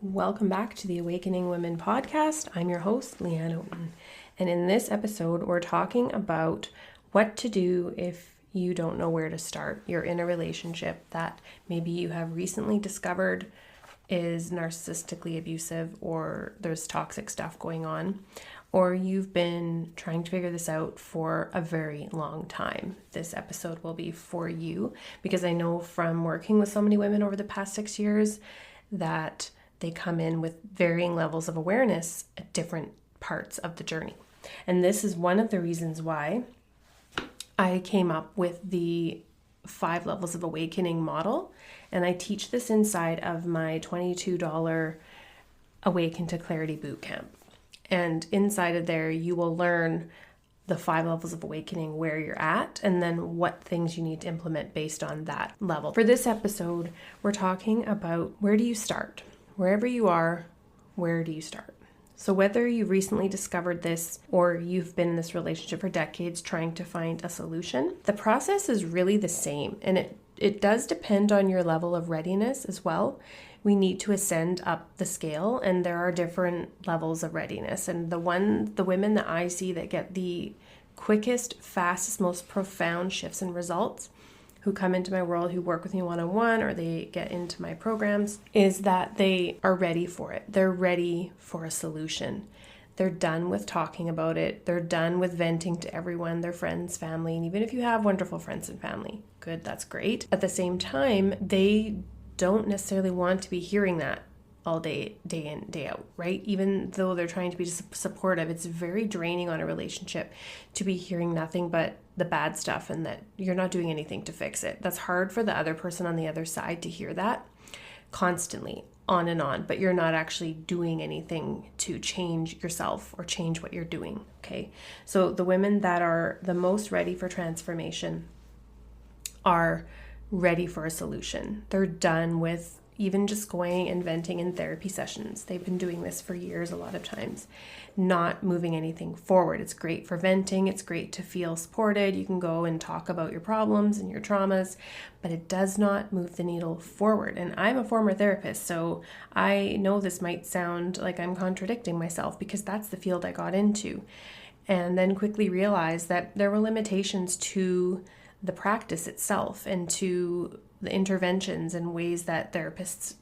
Welcome back to the Awakening Women podcast. I'm your host, Leanne Oaten. And in this episode, we're talking about what to do if you don't know where to start. You're in a relationship that maybe you have recently discovered is narcissistically abusive, or there's toxic stuff going on, or you've been trying to figure this out for a very long time. This episode will be for you because I know from working with so many women over the past 6 years that they come in with varying levels of awareness at different parts of the journey. And this is one of the reasons why I came up with the 5 levels of awakening model. And I teach this inside of my $22 Awaken to Clarity Bootcamp. And inside of there, you will learn the 5 levels of awakening, where you're at, and then what things you need to implement based on that level. For this episode, we're talking about where do you start? Wherever you are, where do you start? So whether you recently discovered this or you've been in this relationship for decades trying to find a solution, the process is really the same. And it does depend on your level of readiness as well. We need to ascend up the scale, and there are different levels of readiness. And the women that I see that get the quickest, fastest, most profound shifts and results, who come into my world, who work with me one-on-one, or they get into my programs, is that they are ready for it. They're ready for a solution. They're done with talking about it. They're done with venting to everyone, their friends, family, and even if you have wonderful friends and family, good, that's great. At the same time, they don't necessarily want to be hearing that all day in, day out, right? Even though they're trying to be supportive, it's very draining on a relationship to be hearing nothing but the bad stuff and that you're not doing anything to fix it. That's hard for the other person on the other side to hear that constantly, on and on, but you're not actually doing anything to change yourself or change what you're doing, okay? So the women that are the most ready for transformation are ready for a solution. They're done with even just going and venting in therapy sessions. They've been doing this for years a lot of times, not moving anything forward. It's great for venting. It's great to feel supported. You can go and talk about your problems and your traumas, but it does not move the needle forward. And I'm a former therapist, so I know this might sound like I'm contradicting myself because that's the field I got into. And then quickly realized that there were limitations to the practice itself and to the interventions and ways that therapists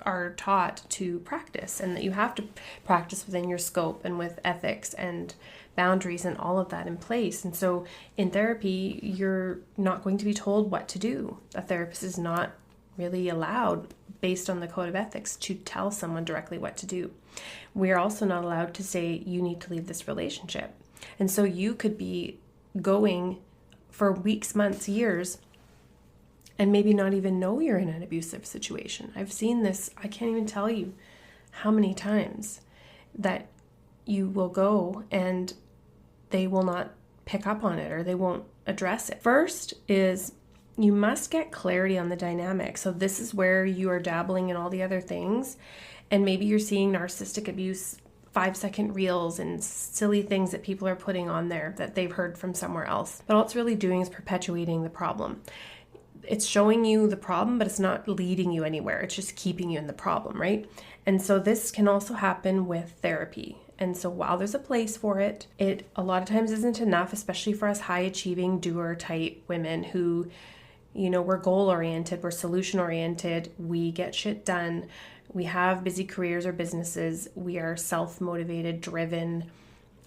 are taught to practice, and that you have to practice within your scope and with ethics and boundaries and all of that in place. And so in therapy, you're not going to be told what to do. A therapist is not really allowed, based on the code of ethics, to tell someone directly what to do. We are also not allowed to say, you need to leave this relationship. And so you could be going for weeks, months, years, and maybe not even know you're in an abusive situation. I've seen this, I can't even tell you how many times that you will go and they will not pick up on it or they won't address it. First is you must get clarity on the dynamic. So this is where you are dabbling in all the other things, and maybe you're seeing narcissistic abuse 5-second reels and silly things that people are putting on there that they've heard from somewhere else. But all it's really doing is perpetuating the problem. It's showing you the problem, but it's not leading you anywhere. It's just keeping you in the problem, right? And so this can also happen with therapy. And so while there's a place for it, it a lot of times isn't enough, especially for us high-achieving, doer type women who, we're goal-oriented, we're solution-oriented, we get shit done, we have busy careers or businesses, we are self-motivated, driven,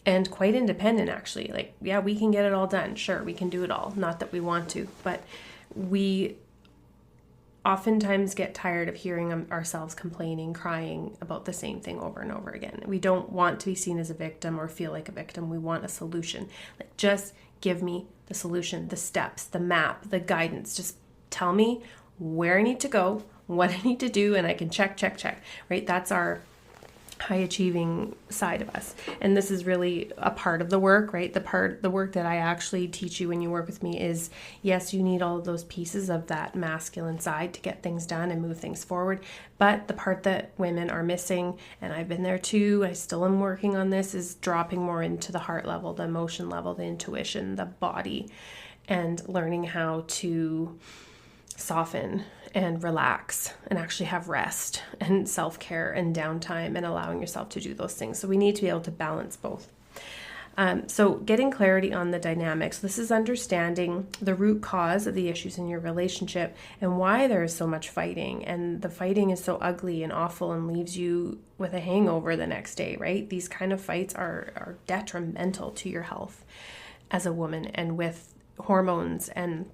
and quite independent, actually. Like, yeah, we can get it all done. Sure, we can do it all. Not that we want to, but we oftentimes get tired of hearing ourselves complaining, crying about the same thing over and over again. We don't want to be seen as a victim or feel like a victim. We want a solution. Like, just give me the solution, the steps, the map, the guidance. Just tell me where I need to go, what I need to do, and I can check, right? That's our high achieving side of us. And this is really a part of the work, right? The work that I actually teach you when you work with me is, yes, you need all of those pieces of that masculine side to get things done and move things forward. But the part that women are missing, and I've been there too, I still am working on this, is dropping more into the heart level, the emotion level, the intuition, the body, and learning how to soften and relax and actually have rest and self-care and downtime and allowing yourself to do those things. So we need to be able to balance both. So getting clarity on the dynamics. This is understanding the root cause of the issues in your relationship and why there is so much fighting. And the fighting is so ugly and awful and leaves you with a hangover the next day, right? These kind of fights are detrimental to your health as a woman, and with hormones and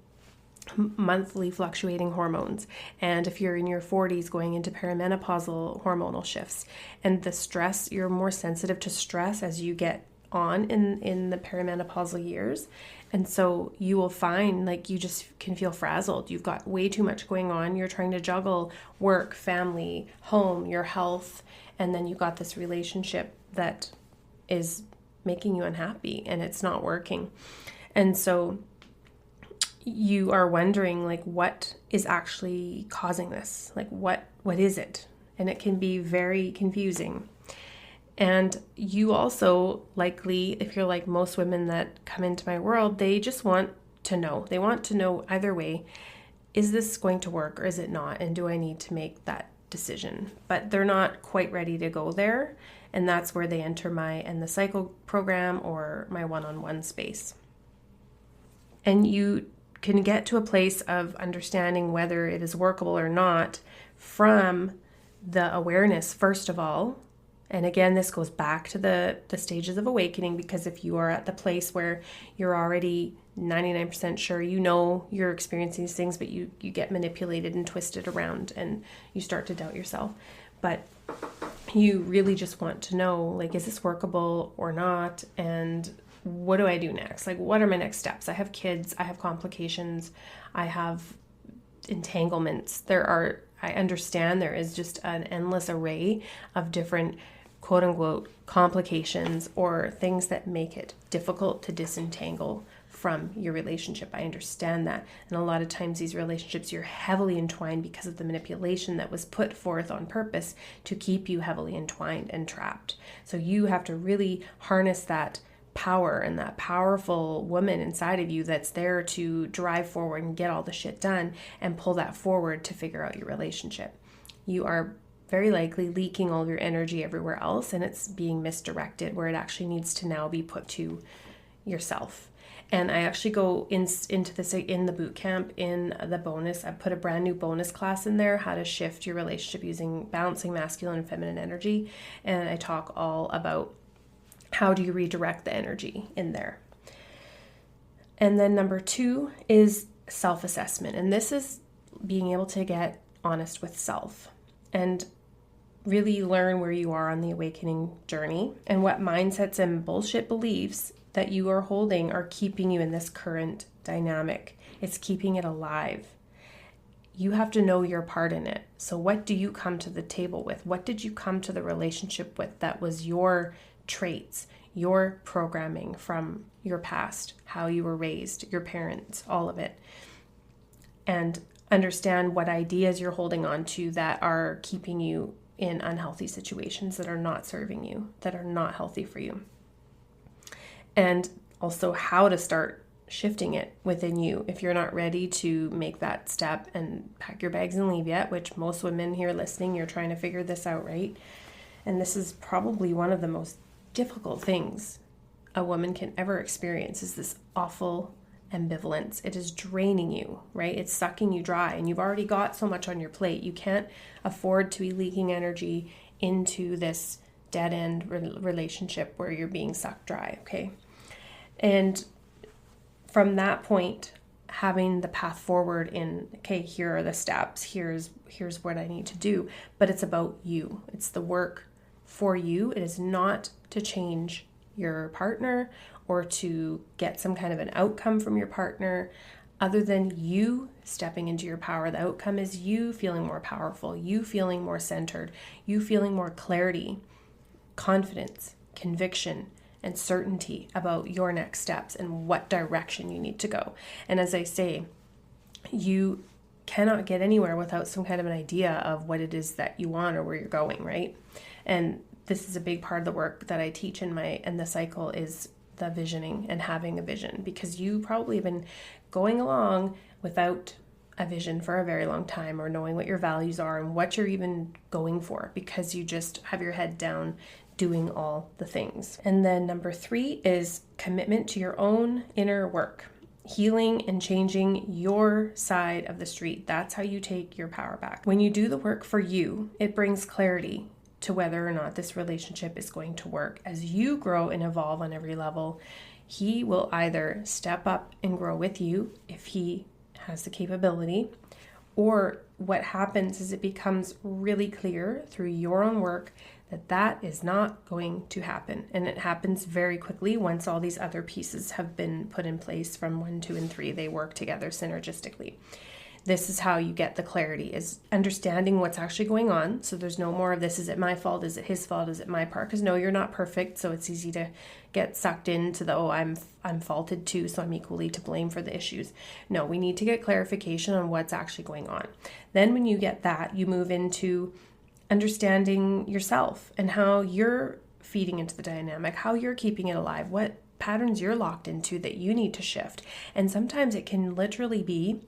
monthly fluctuating hormones. And if you're in your 40s going into perimenopausal hormonal shifts, and the stress, you're more sensitive to stress as you get on in the perimenopausal years. And so you will find like you just can feel frazzled. You've got way too much going on. You're trying to juggle work, family, home, your health, and then you've got this relationship that is making you unhappy and it's not working. And so you are wondering like what is actually causing this? Like what is it? And it can be very confusing. And you also likely, if you're like most women that come into my world, they just want to know. They want to know either way, is this going to work or is it not? And do I need to make that decision? But they're not quite ready to go there. And that's where they enter my End the Cycle program or my one-on-one space. And you can get to a place of understanding whether it is workable or not from the awareness, first of all. And again, this goes back to the stages of awakening, because if you are at the place where you're already 99% sure you know you're experiencing these things, but you get manipulated and twisted around and you start to doubt yourself. But you really just want to know, like, is this workable or not? And what do I do next? Like, what are my next steps? I have kids, I have complications, I have entanglements. I understand there is just an endless array of different quote unquote complications or things that make it difficult to disentangle from your relationship. I understand that. And a lot of times these relationships, you're heavily entwined because of the manipulation that was put forth on purpose to keep you heavily entwined and trapped. So you have to really harness that power and that powerful woman inside of you that's there to drive forward and get all the shit done and pull that forward to figure out your relationship. You are very likely leaking all your energy everywhere else, and it's being misdirected where it actually needs to now be put to yourself. And I actually go into this in the boot camp, in the bonus. I put a brand new bonus class in there, how to shift your relationship using balancing masculine and feminine energy. And I talk all about how do you redirect the energy in there. And then number 2 is self-assessment. And this is being able to get honest with self and really learn where you are on the awakening journey and what mindsets and bullshit beliefs that you are holding are keeping you in this current dynamic. It's keeping it alive. You have to know your part in it. So what do you come to the table with? What did you come to the relationship with that was your traits, your programming from your past, how you were raised, your parents, all of it? And understand what ideas you're holding on to that are keeping you in unhealthy situations, that are not serving you, that are not healthy for you. And also how to start shifting it within you if you're not ready to make that step and pack your bags and leave yet, which most women here listening, you're trying to figure this out, right? And this is probably one of the most difficult things a woman can ever experience, is this awful ambivalence. It is draining you, right? It's sucking you dry, and you've already got so much on your plate. You can't afford to be leaking energy into this dead-end relationship where you're being sucked dry, okay? And from that point, having the path forward in, okay, here are the steps, here's what I need to do, but it's about you. It's the work for you. It is not to change your partner or to get some kind of an outcome from your partner other than you stepping into your power. The outcome is you feeling more powerful, you feeling more centered, you feeling more clarity, confidence, conviction, and certainty about your next steps and what direction you need to go. And as I say, you cannot get anywhere without some kind of an idea of what it is that you want or where you're going, right? And this is a big part of the work that I teach in the cycle is the visioning and having a vision, because you probably have been going along without a vision for a very long time, or knowing what your values are and what you're even going for, because you just have your head down doing all the things. And then number 3 is commitment to your own inner work. Healing and changing your side of the street. That's how you take your power back. When you do the work for you, it brings clarity to whether or not this relationship is going to work. As you grow and evolve on every level, he will either step up and grow with you if he has the capability, or what happens is it becomes really clear through your own work that that is not going to happen. And it happens very quickly once all these other pieces have been put in place from 1, 2, and 3. They work together synergistically. This is how you get the clarity, is understanding what's actually going on. So there's no more of this, is it my fault? Is it his fault? Is it my part? Because no, you're not perfect. So it's easy to get sucked into the, I'm faulted too, so I'm equally to blame for the issues. No, we need to get clarification on what's actually going on. Then when you get that, you move into understanding yourself and how you're feeding into the dynamic, how you're keeping it alive, what patterns you're locked into that you need to shift. And sometimes it can literally be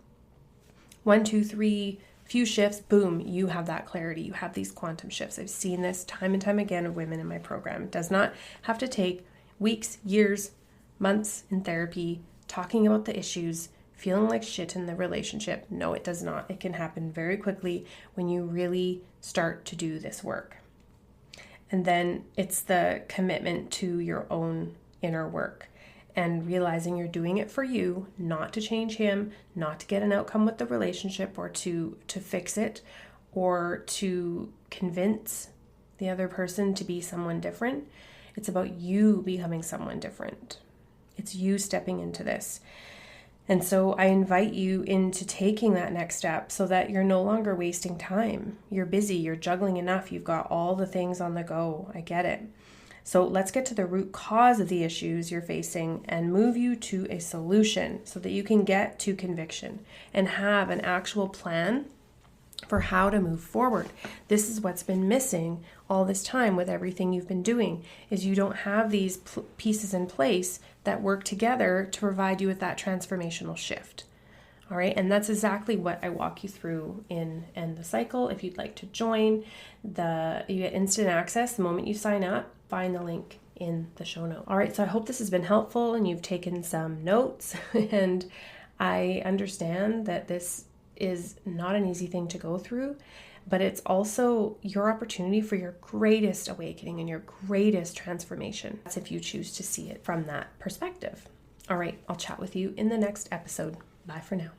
1, 2, 3, few shifts, boom, you have that clarity. You have these quantum shifts. I've seen this time and time again of women in my program. It does not have to take weeks, years, months in therapy, talking about the issues, feeling like shit in the relationship. No, it does not. It can happen very quickly when you really start to do this work. And then it's the commitment to your own inner work and realizing you're doing it for you, not to change him, not to get an outcome with the relationship, or to fix it, or to convince the other person to be someone different. It's about you becoming someone different. It's you stepping into this. And so I invite you into taking that next step so that you're no longer wasting time. You're busy, you're juggling enough, you've got all the things on the go. I get it. So let's get to the root cause of the issues you're facing and move you to a solution so that you can get to conviction and have an actual plan for how to move forward. This is what's been missing all this time with everything you've been doing, is you don't have these pieces in place that work together to provide you with that transformational shift. All right, and that's exactly what I walk you through in End the Cycle. If you'd like to join, you get instant access the moment you sign up. Find the link in the show note. All right, so I hope this has been helpful and you've taken some notes. And I understand that this is not an easy thing to go through, but it's also your opportunity for your greatest awakening and your greatest transformation. That's if you choose to see it from that perspective. All right, I'll chat with you in the next episode. Bye for now.